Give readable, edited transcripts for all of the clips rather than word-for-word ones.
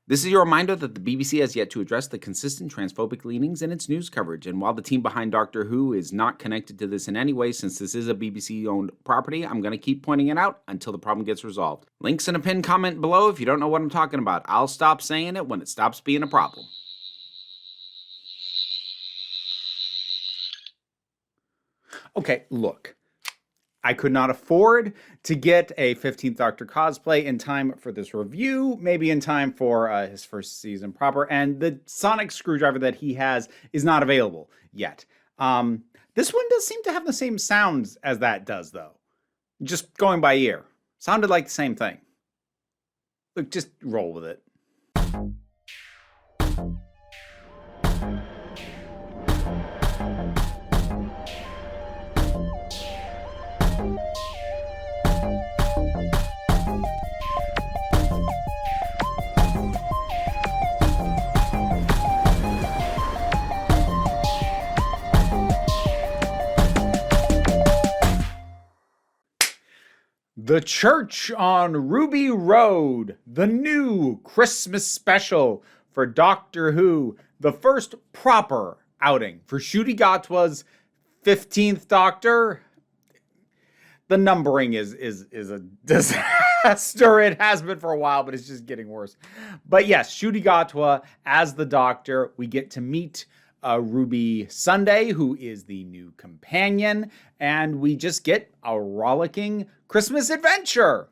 This is your reminder that the BBC has yet to address the consistent transphobic leanings in its news coverage, and while the team behind Doctor Who is not connected to this in any way since this is a BBC-owned property, I'm going to keep pointing it out until the problem gets resolved. Links in a pinned comment below if you don't know what I'm talking about. I'll stop saying it when it stops being a problem. Okay, look. I could not afford to get a 15th Doctor cosplay in time for this review, maybe in time for his first season proper, and the sonic screwdriver that he has is not available yet. This one does seem to have the same sounds as that does, though. Just going by ear. Sounded like the same thing. Look, just roll with it. The Church on Ruby Road, the new Christmas special for Doctor Who, the first proper outing for Ncuti Gatwa's 15th Doctor. The numbering is a disaster. It has been for a while, but it's just getting worse. But yes, Ncuti Gatwa as the Doctor. We get to meet Ruby Sunday, who is the new companion, and we just get a rollicking Christmas adventure.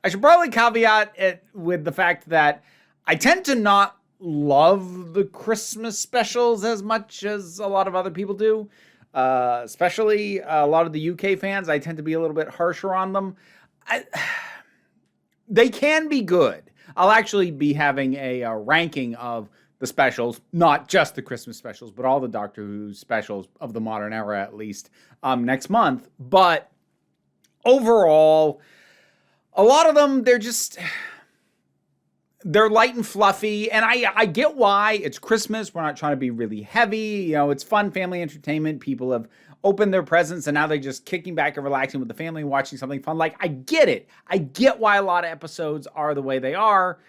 I should probably caveat it with the fact that I tend to not love the Christmas specials as much as a lot of other people do, especially a lot of the UK fans. I tend to be a little bit harsher on them. They can be good. I'll actually be having a ranking of the specials, not just the Christmas specials, but all the Doctor Who specials of the modern era, at least, next month. But overall, a lot of them, they're light and fluffy, and I get why. It's Christmas. We're not trying to be really heavy. You know, it's fun family entertainment. People have opened their presents, and now they're just kicking back and relaxing with the family and watching something fun. Like, I get it. I get why a lot of episodes are the way they are.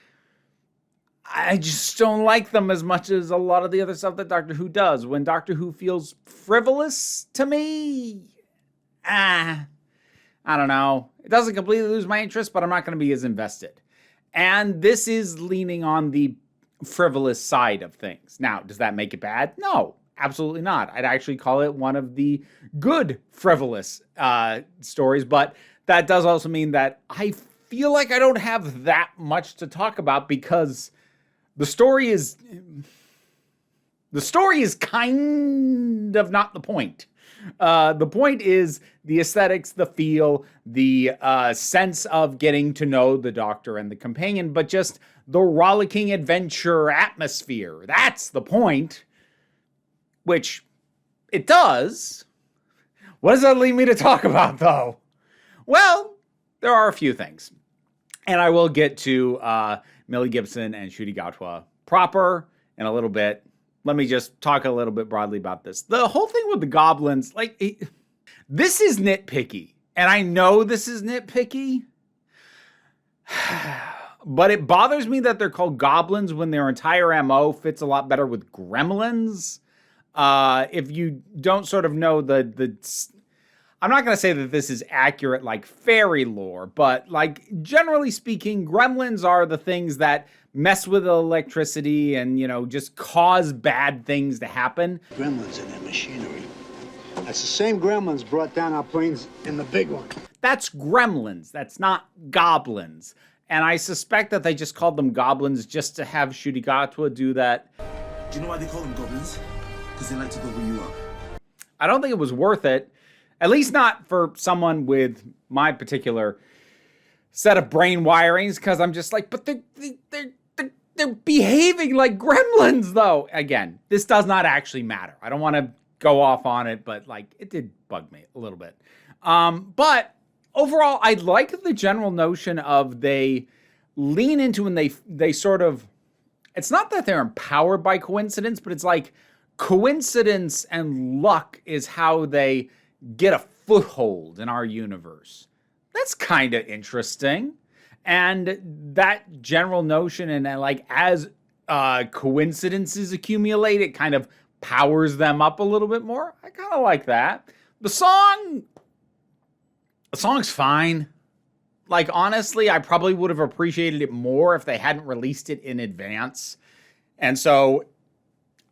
I just don't like them as much as a lot of the other stuff that Doctor Who does. When Doctor Who feels frivolous to me, I don't know. It doesn't completely lose my interest, but I'm not going to be as invested. And this is leaning on the frivolous side of things. Now, does that make it bad? No, absolutely not. I'd actually call it one of the good frivolous stories, but that does also mean that I feel like I don't have that much to talk about because the story is kind of not the point. The point is the aesthetics, the feel, the sense of getting to know the Doctor and the companion, but just the rollicking adventure atmosphere. That's the point. Which it does. What does that lead me to talk about, though? Well, there are a few things. And I will get to Millie Gibson and Ncuti Gatwa proper in a little bit. Let me just talk a little bit broadly about this. The whole thing with the Goblins, this is nitpicky. And I know this is nitpicky. But it bothers me that they're called Goblins when their entire MO fits a lot better with Gremlins. If you don't sort of know I'm not going to say that this is accurate like fairy lore, but like generally speaking, gremlins are the things that mess with electricity and, you know, just cause bad things to happen. Gremlins and their machinery. That's the same gremlins brought down our planes in the big one. That's gremlins. That's not goblins. And I suspect that they just called them goblins just to have Ncuti Gatwa do that. Do you know why they call them goblins? Because they like to gobble you up. I don't think it was worth it. At least not for someone with my particular set of brain wirings, because I'm just like, but they're behaving like gremlins, though. Again, this does not actually matter. I don't want to go off on it, but like it did bug me a little bit. But overall, I like the general notion of they lean into and they sort of, it's not that they're empowered by coincidence, but it's like coincidence and luck is how they get a foothold in our universe. That's kind of interesting. And that general notion, and like as coincidences accumulate, it kind of powers them up a little bit more. I kind of like that. The song's fine. Like, honestly, I probably would have appreciated it more if they hadn't released it in advance. And so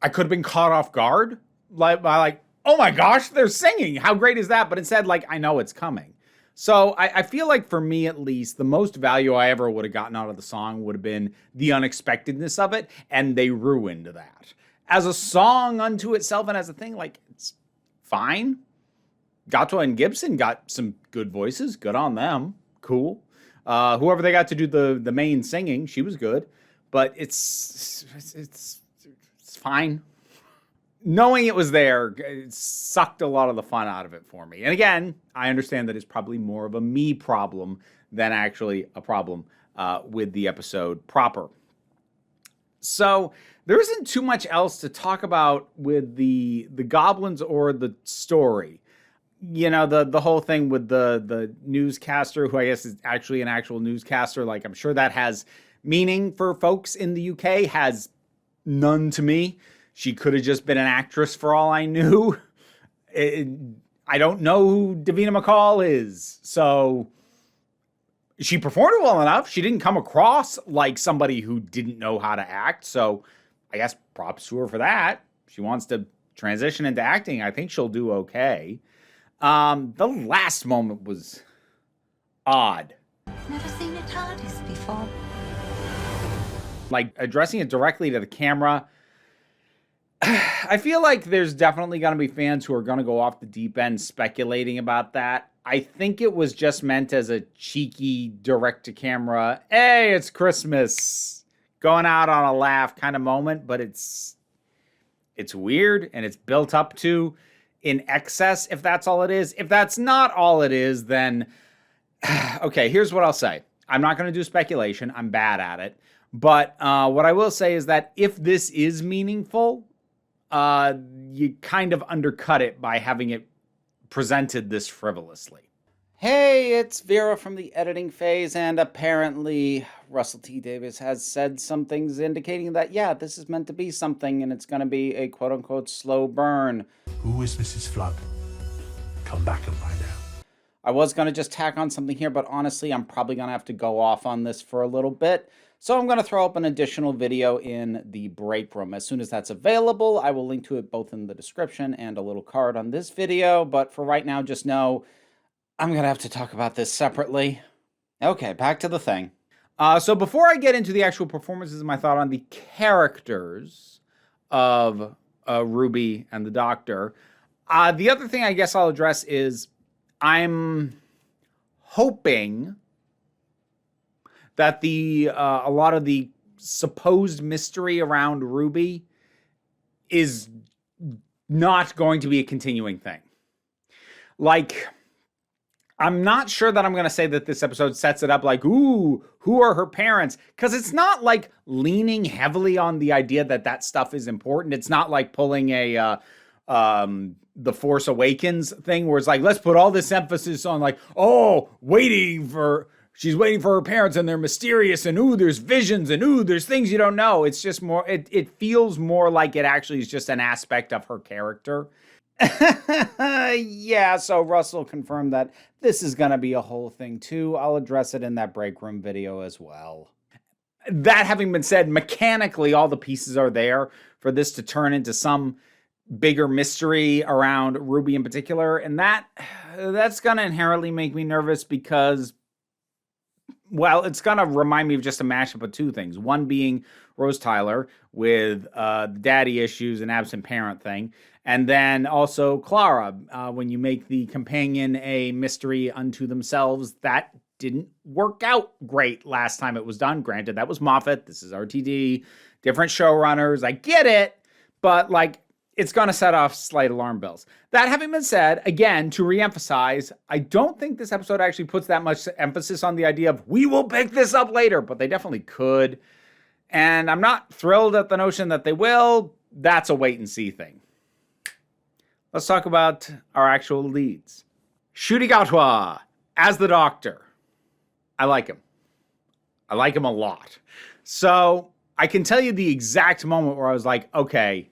I could have been caught off guard by like, oh my gosh, they're singing. How great is that? But instead, like, I know it's coming. So I feel like for me, at least, the most value I ever would have gotten out of the song would have been the unexpectedness of it. And they ruined that. As a song unto itself and as a thing, like, it's fine. Gatwa and Gibson got some good voices. Good on them. Cool. Whoever they got to do the main singing, she was good. But it's fine. Knowing it was there, it sucked a lot of the fun out of it for me. And again, I understand that it's probably more of a me problem than actually a problem with the episode proper. So there isn't too much else to talk about with the Goblins or the story. You know, the whole thing with the newscaster, who I guess is actually an actual newscaster, like I'm sure that has meaning for folks in the UK, has none to me. She could have just been an actress for all I knew. I don't know who Davina McCall is, so she performed well enough. She didn't come across like somebody who didn't know how to act, so I guess props to her for that. She wants to transition into acting. I think she'll do okay. The last moment was odd. Never seen a TARDIS before. Like, addressing it directly to the camera. I feel like there's definitely going to be fans who are going to go off the deep end speculating about that. I think it was just meant as a cheeky direct-to-camera, hey, it's Christmas, going out on a laugh kind of moment, but it's weird, and it's built up to in excess, if that's all it is. If that's not all it is, then, okay, here's what I'll say. I'm not going to do speculation. I'm bad at it. But what I will say is that if this is meaningful, you kind of undercut it by having it presented this frivolously. Hey, it's Vera from the editing phase, and apparently Russell T. Davies has said some things indicating that, yeah, this is meant to be something, and it's going to be a quote-unquote slow burn. Who is Mrs. Flood? Come back and find out. I was going to just tack on something here, but honestly, I'm probably going to have to go off on this for a little bit. So I'm going to throw up an additional video in the break room. As soon as that's available, I will link to it both in the description and a little card on this video. But for right now, just know I'm going to have to talk about this separately. Okay, back to the thing. So before I get into the actual performances and my thought on the characters of Ruby and the Doctor, the other thing I guess I'll address is I'm hoping that a lot of the supposed mystery around Ruby is not going to be a continuing thing. Like, I'm not sure that I'm going to say that this episode sets it up like, ooh, who are her parents? Because it's not like leaning heavily on the idea that that stuff is important. It's not like pulling a The Force Awakens thing where it's like, let's put all this emphasis on like, oh, she's waiting for her parents and they're mysterious and ooh, there's visions and ooh, there's things you don't know. It's just more, it feels more like it actually is just an aspect of her character. Yeah, so Russell confirmed that this is going to be a whole thing too. I'll address it in that break room video as well. That having been said, mechanically, all the pieces are there for this to turn into some bigger mystery around Ruby in particular. And that's going to inherently make me nervous because, well, it's going to remind me of just a mashup of two things. One being Rose Tyler with the daddy issues and absent parent thing. And then also Clara, when you make the companion a mystery unto themselves, that didn't work out great last time it was done. Granted, that was Moffat. This is RTD, different showrunners. I get it, but like, it's going to set off slight alarm bells. That having been said, again, to reemphasize, I don't think this episode actually puts that much emphasis on the idea of we will pick this up later, but they definitely could. And I'm not thrilled at the notion that they will. That's a wait and see thing. Let's talk about our actual leads. Ncuti Gatwa as the Doctor. I like him. I like him a lot. So I can tell you the exact moment where I was like, okay,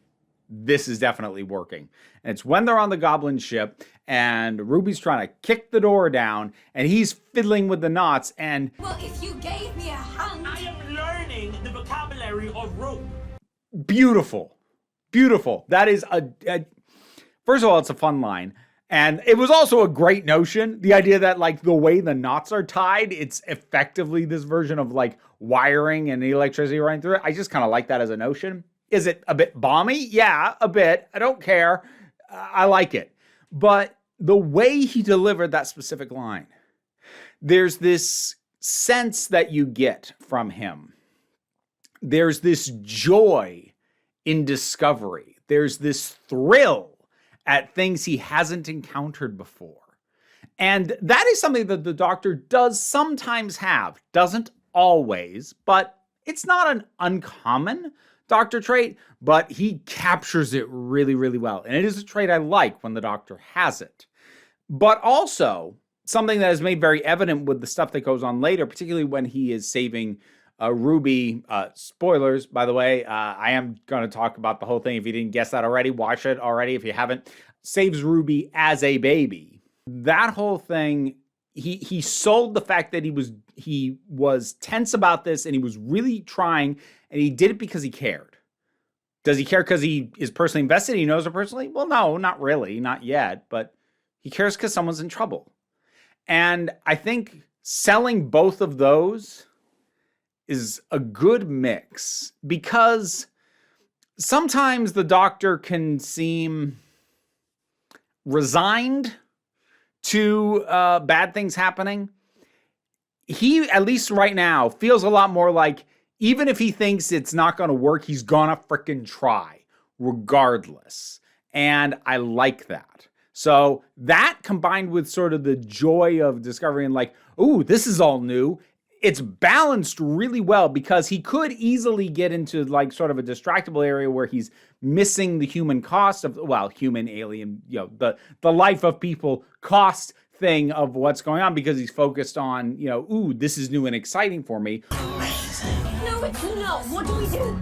this is definitely working. And it's when they're on the Goblin ship and Ruby's trying to kick the door down and he's fiddling with the knots and... Well, if you gave me a hand... I am learning the vocabulary of rope. Beautiful. Beautiful. That is first of all, it's a fun line. And it was also a great notion. The idea that like the way the knots are tied, it's effectively this version of like wiring and the electricity running through it. I just kind of like that as a notion. Is it a bit balmy? Yeah, a bit. I don't care. I like it. But the way he delivered that specific line, there's this sense that you get from him. There's this joy in discovery. There's this thrill at things he hasn't encountered before. And that is something that the Doctor does sometimes have. Doesn't always, but it's not an uncommon Doctor trait, but he captures it really, really well. And it is a trait I like when the Doctor has it. But also, something that is made very evident with the stuff that goes on later, particularly when he is saving Ruby. Spoilers, by the way. I am going to talk about the whole thing. If you didn't guess that already, watch it already. If you haven't, saves Ruby as a baby. That whole thing, he sold the fact that he was tense about this and he was really trying, and he did it because he cared. Does he care because he is personally invested? He knows her personally? Well, no, not really, not yet. But he cares because someone's in trouble. And I think selling both of those is a good mix, because sometimes the Doctor can seem resigned to bad things happening. He, at least right now, feels a lot more like even if he thinks it's not going to work, he's gonna frickin' try regardless. And I like that. So that combined with sort of the joy of discovering like, ooh, this is all new. It's balanced really well, because he could easily get into like sort of a distractible area where he's missing the human cost of, well, human, alien, the life of people cost thing of what's going on, because he's focused on, ooh, this is new and exciting for me. No, it's not. What do we do?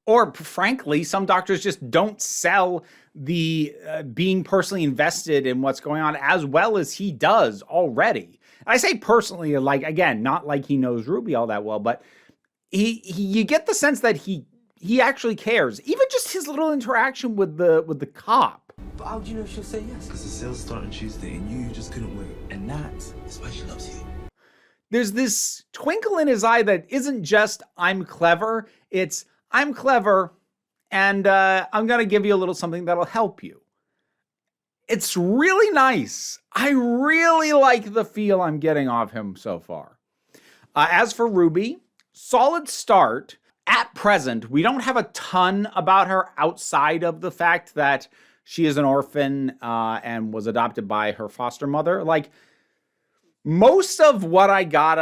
Or frankly, some Doctors just don't sell the being personally invested in what's going on as well as he does already. I say personally, like, again, not like he knows Ruby all that well, but you get the sense that he actually cares. Even just his little interaction with the cop. But how do you know she'll say yes? Because the sales start on Tuesday and you just couldn't wait. And that's why she loves you. There's this twinkle in his eye that isn't just, I'm clever. It's, I'm clever, and I'm going to give you a little something that'll help you. It's really nice. I really like the feel I'm getting off him so far. As for Ruby, solid start. At present, we don't have a ton about her outside of the fact that she is an orphan and was adopted by her foster mother. Like, most of what I got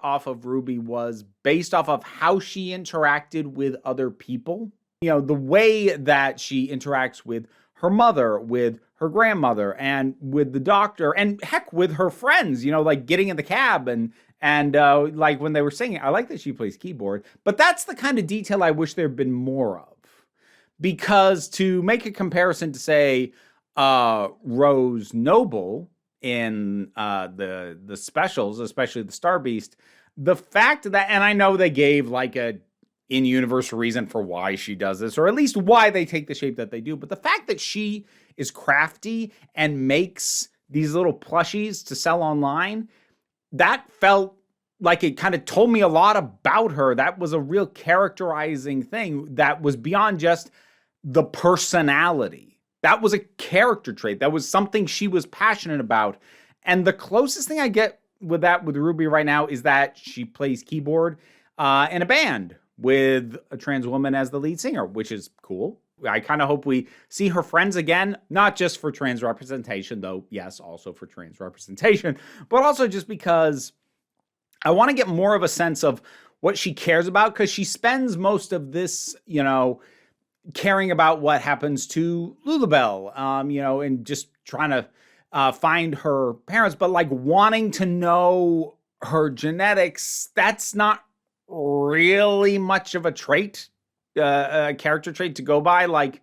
off of Ruby was based off of how she interacted with other people. The way that she interacts with her mother, with her grandmother, and with the Doctor, and heck, with her friends, like getting in the cab and like when they were singing. I like that she plays keyboard, but that's the kind of detail I wish there had been more of. Because to make a comparison to, say, Rose Noble in the specials, especially the Star Beast, the fact that, and I know they gave like a in-universe reason for why she does this, or at least why they take the shape that they do, but the fact that she is crafty and makes these little plushies to sell online, that felt like it kind of told me a lot about her. That was a real characterizing thing that was beyond just the personality. That was a character trait. That was something she was passionate about. And the closest thing I get with that with Ruby right now is that she plays keyboard in a band with a trans woman as the lead singer, which is cool. I kind of hope we see her friends again, not just for trans representation, though, yes, also for trans representation, but also just because I want to get more of a sense of what she cares about, because she spends most of this, caring about what happens to Lulabelle, and just trying to find her parents, but like wanting to know her genetics, that's not really much of a trait, a character trait to go by. Like,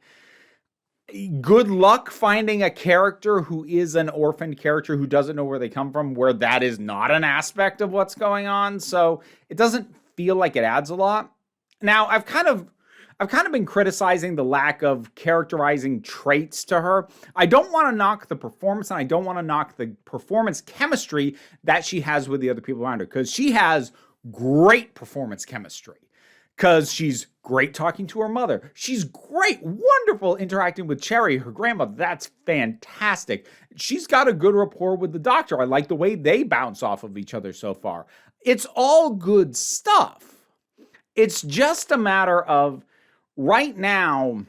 good luck finding a character who is an orphaned character who doesn't know where they come from, where that is not an aspect of what's going on. So it doesn't feel like it adds a lot. Now, I've kind of been criticizing the lack of characterizing traits to her. I don't want to knock the performance, and I don't want to knock the performance chemistry that she has with the other people around her, because she has great performance chemistry. Because she's great talking to her mother. She's great, wonderful interacting with Cherry, her grandmother. That's fantastic. She's got a good rapport with the doctor. I like the way they bounce off of each other so far. It's all good stuff. It's just a matter of right now,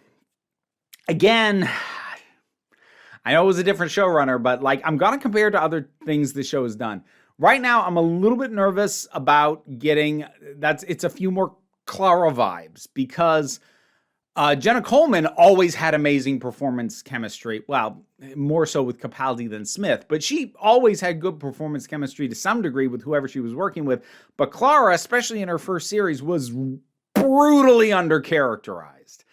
again, I know it was a different showrunner, but like, I'm going to compare to other things the show has done. Right now, I'm a little bit nervous about getting, it's a few more Clara vibes, because Jenna Coleman always had amazing performance chemistry. Well, more so with Capaldi than Smith, but she always had good performance chemistry to some degree with whoever she was working with. But Clara, especially in her first series, was brutally undercharacterized.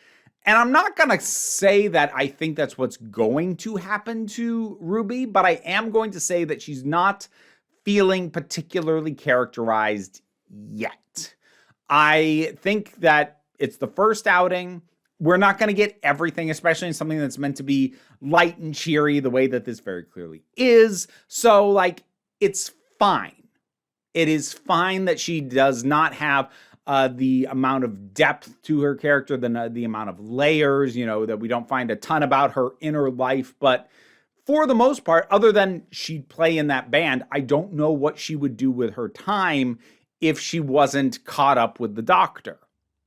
And I'm not going to say that I think that's what's going to happen to Ruby, but I am going to say that she's not feeling particularly characterized yet. I think that it's the first outing. We're not going to get everything, especially in something that's meant to be light and cheery the way that this very clearly is. So, like, it's fine. It is fine that she does not have the amount of depth to her character, the amount of layers, that we don't find a ton about her inner life. But for the most part, other than she'd play in that band, I don't know what she would do with her time if she wasn't caught up with the doctor.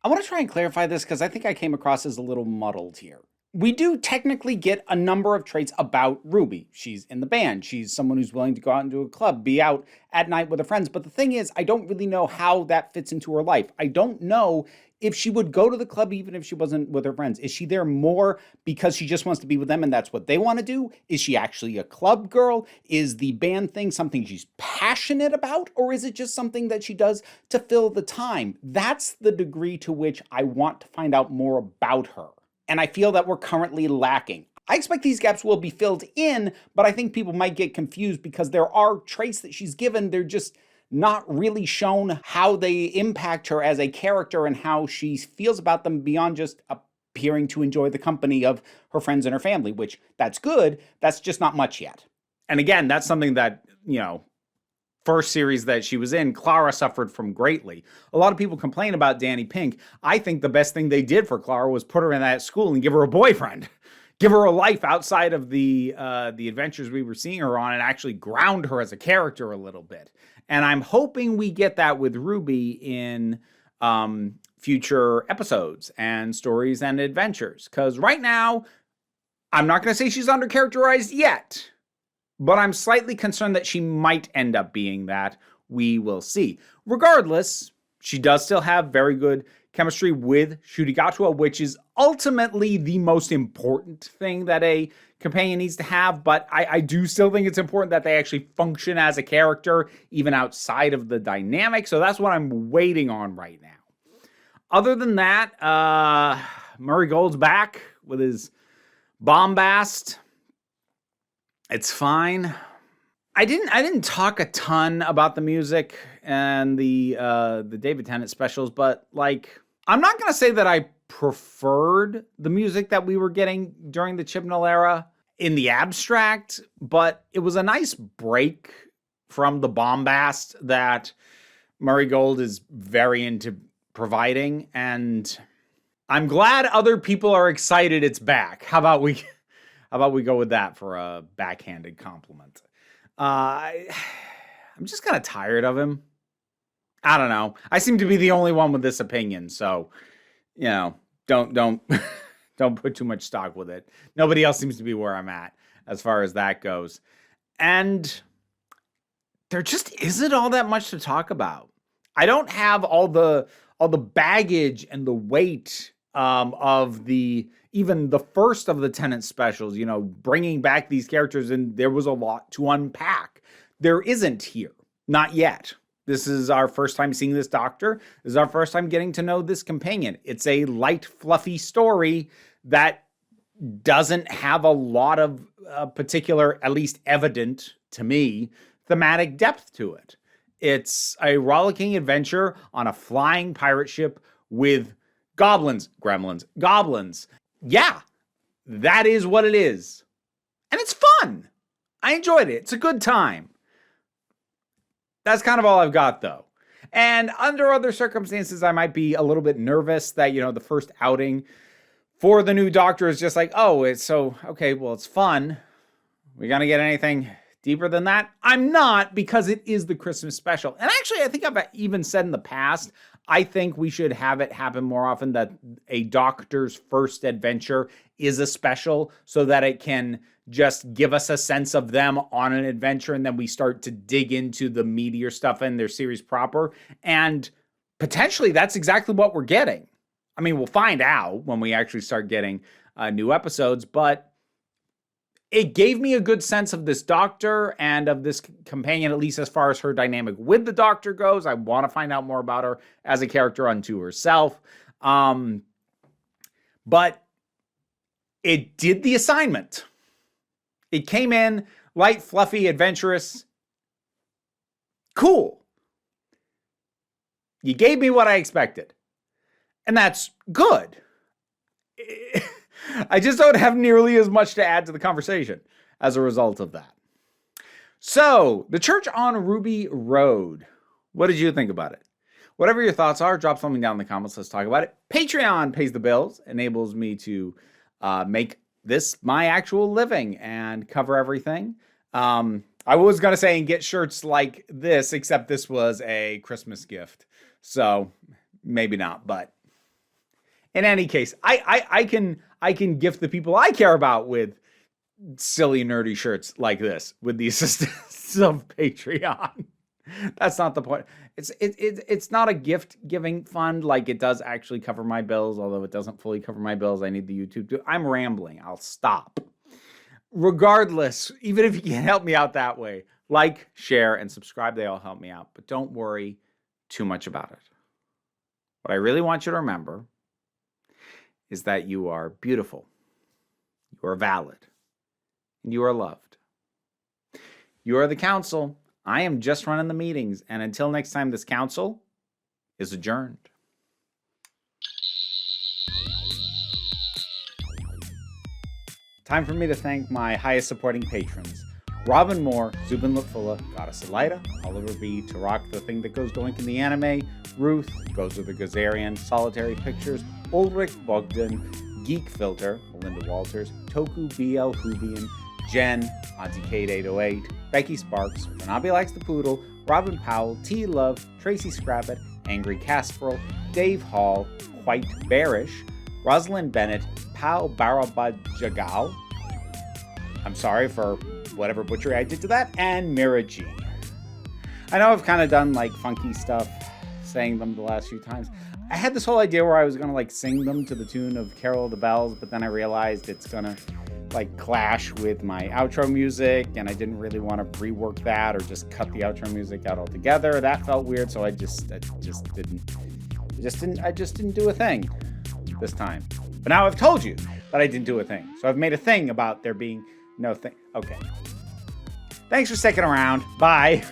I want to try and clarify this because I think I came across as a little muddled here. We do technically get a number of traits about Ruby. She's in the band. She's someone who's willing to go out into a club, be out at night with her friends. But the thing is, I don't really know how that fits into her life. I don't know if she would go to the club even if she wasn't with her friends. Is she there more because she just wants to be with them and that's what they want to do? Is she actually a club girl? Is the band thing something she's passionate about? Or is it just something that she does to fill the time? That's the degree to which I want to find out more about her. And I feel that we're currently lacking. I expect these gaps will be filled in, but I think people might get confused because there are traits that she's given. They're just not really shown how they impact her as a character and how she feels about them beyond just appearing to enjoy the company of her friends and her family, which that's good. That's just not much yet. And again, that's something that, first series that she was in, Clara suffered from greatly. A lot of people complain about Danny Pink. I think the best thing they did for Clara was put her in that school and give her a boyfriend. Give her a life outside of the adventures we were seeing her on and actually ground her as a character a little bit. And I'm hoping we get that with Ruby in future episodes and stories and adventures. Because right now, I'm not going to say she's undercharacterized yet, but I'm slightly concerned that she might end up being that. We will see. Regardless, she does still have very good chemistry with Ncuti Gatwa, which is ultimately the most important thing that a companion needs to have, but I do still think it's important that they actually function as a character, even outside of the dynamic, so that's what I'm waiting on right now. Other than that, Murray Gold's back with his bombast. It's fine. I didn't talk a ton about the music and the David Tennant specials, but like, I'm not gonna say that I preferred the music that we were getting during the Chibnall era in the abstract, but it was a nice break from the bombast that Murray Gold is very into providing, and I'm glad other people are excited it's back. How about we go with that for a backhanded compliment? I'm just kind of tired of him. I don't know. I seem to be the only one with this opinion, so don't put too much stock with it. Nobody else seems to be where I'm at as far as that goes. And there just isn't all that much to talk about. I don't have all the baggage and the weight of even the first of the Tennant specials, bringing back these characters, and there was a lot to unpack. There isn't here. Not yet. This is our first time seeing this doctor. This is our first time getting to know this companion. It's a light, fluffy story that doesn't have a lot of particular, at least evident to me, thematic depth to it. It's a rollicking adventure on a flying pirate ship with goblins, gremlins, goblins. Yeah, that is what it is. And it's fun. I enjoyed it. It's a good time. That's kind of all I've got, though. And under other circumstances, I might be a little bit nervous that, the first outing for the new Doctor is just like, oh, it's so, okay, well, it's fun. We gonna get anything deeper than that? I'm not, because it is the Christmas special. And actually, I think I've even said in the past, I think we should have it happen more often that a Doctor's first adventure is a special so that it can just give us a sense of them on an adventure, and then we start to dig into the meatier stuff in their series proper. And potentially that's exactly what we're getting. I mean, we'll find out when we actually start getting new episodes, but it gave me a good sense of this Doctor and of this companion, at least as far as her dynamic with the Doctor goes. I want to find out more about her as a character unto herself. But it did the assignment. It came in light, fluffy, adventurous. Cool. You gave me what I expected. And that's good. I just don't have nearly as much to add to the conversation as a result of that. So, the church on Ruby Road. What did you think about it? Whatever your thoughts are, drop something down in the comments. Let's talk about it. Patreon pays the bills, enables me to make this my actual living and cover everything. I was going to say and get shirts like this, except this was a Christmas gift. So, maybe not, but in any case, I can gift the people I care about with silly, nerdy shirts like this with the assistance of Patreon. That's not the point. It's not a gift-giving fund like it does actually cover my bills, although it doesn't fully cover my bills. I need the YouTube to. I'm rambling. I'll stop. Regardless, even if you can help me out that way, like, share, and subscribe. They all help me out. But don't worry too much about it. What I really want you to remember is that you are beautiful, you are valid, and you are loved. You are the council. I am just running the meetings, and until next time, this council is adjourned. Time for me to thank my highest supporting patrons. Robin Moore, Zubin Lafula, Goddess Elida, Oliver B., Tarak, The Thing That Goes Doink in the Anime, Ruth, Goes with the Gazarian, Solitary Pictures, Ulrich Bogdan, Geek Filter, Melinda Walters, Toku BL Hubian, Jen, Auntie Kate 808, Becky Sparks, Renabi Likes the Poodle, Robin Powell, T Love, Tracy Scrappet, Angry Casperl, Dave Hall, Quite Bearish, Rosalind Bennett, Pao Barabajagal, I'm sorry for whatever butchery I did to that, and Mira G. I know I've kind of done like funky stuff saying them the last few times. I had this whole idea where I was gonna like sing them to the tune of Carol of the Bells, but then I realized it's gonna like clash with my outro music, and I didn't really want to rework that or just cut the outro music out altogether. That felt weird, so I just didn't do a thing this time. But now I've told you that I didn't do a thing, so I've made a thing about there being no thing. Okay. Thanks for sticking around. Bye.